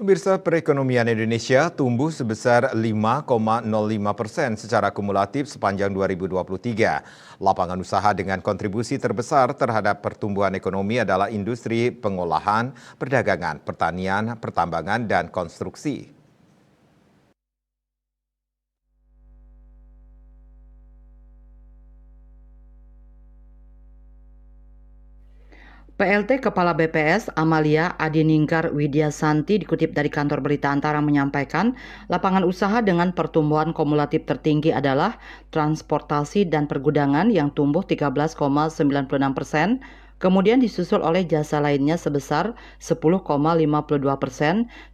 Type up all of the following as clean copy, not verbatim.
Pemirsa, perekonomian Indonesia tumbuh sebesar 5,05% secara kumulatif sepanjang 2023. Lapangan usaha dengan kontribusi terbesar terhadap pertumbuhan ekonomi adalah industri pengolahan, perdagangan, pertanian, pertambangan, dan konstruksi. PLT Kepala BPS Amalia Adininggar Widyasanti dikutip dari kantor berita Antara menyampaikan, lapangan usaha dengan pertumbuhan kumulatif tertinggi adalah transportasi dan pergudangan yang tumbuh 13,96%, kemudian disusul oleh jasa lainnya sebesar 10,52%,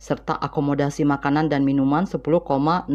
serta akomodasi makanan dan minuman 10,01%.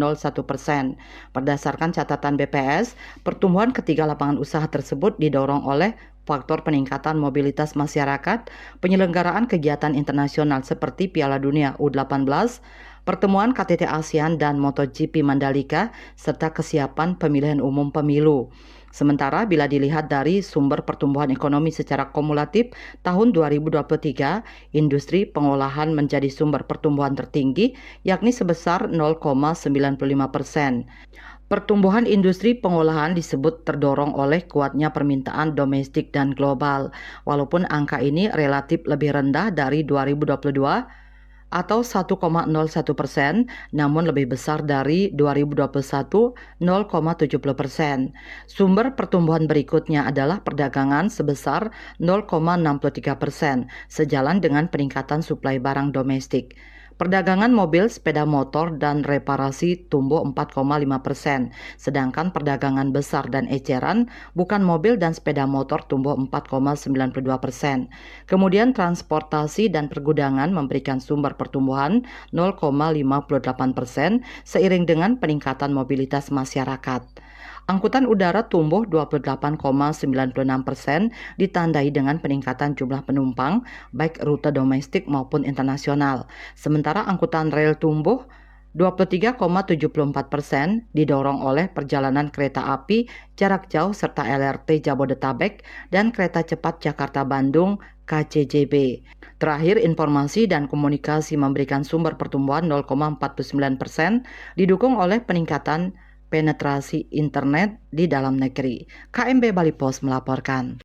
Berdasarkan catatan BPS, pertumbuhan ketiga lapangan usaha tersebut didorong oleh faktor peningkatan mobilitas masyarakat, penyelenggaraan kegiatan internasional seperti Piala Dunia U18, pertemuan KTT ASEAN dan MotoGP Mandalika, serta kesiapan pemilihan umum pemilu. Sementara bila dilihat dari sumber pertumbuhan ekonomi secara kumulatif tahun 2023, industri pengolahan menjadi sumber pertumbuhan tertinggi yakni sebesar 0,95%. Pertumbuhan industri pengolahan disebut terdorong oleh kuatnya permintaan domestik dan global. Walaupun angka ini relatif lebih rendah dari 2022 atau 1,01%, namun lebih besar dari 2021 0,70%. Sumber pertumbuhan berikutnya adalah perdagangan sebesar 0,63%, sejalan dengan peningkatan suplai barang domestik. Perdagangan mobil, sepeda motor, dan reparasi tumbuh 4,5%, sedangkan perdagangan besar dan eceran, bukan mobil dan sepeda motor tumbuh 4,92%. Kemudian transportasi dan pergudangan memberikan sumber pertumbuhan 0,58% seiring dengan peningkatan mobilitas masyarakat. Angkutan udara tumbuh 28,96%, ditandai dengan peningkatan jumlah penumpang baik rute domestik maupun internasional. Sementara angkutan rel tumbuh 23,74%, didorong oleh perjalanan kereta api jarak jauh serta LRT Jabodetabek dan kereta cepat Jakarta-Bandung KCJB. Terakhir, informasi dan komunikasi memberikan sumber pertumbuhan 0,49%, didukung oleh peningkatan penetrasi internet di dalam negeri. KMB Bali Pos melaporkan.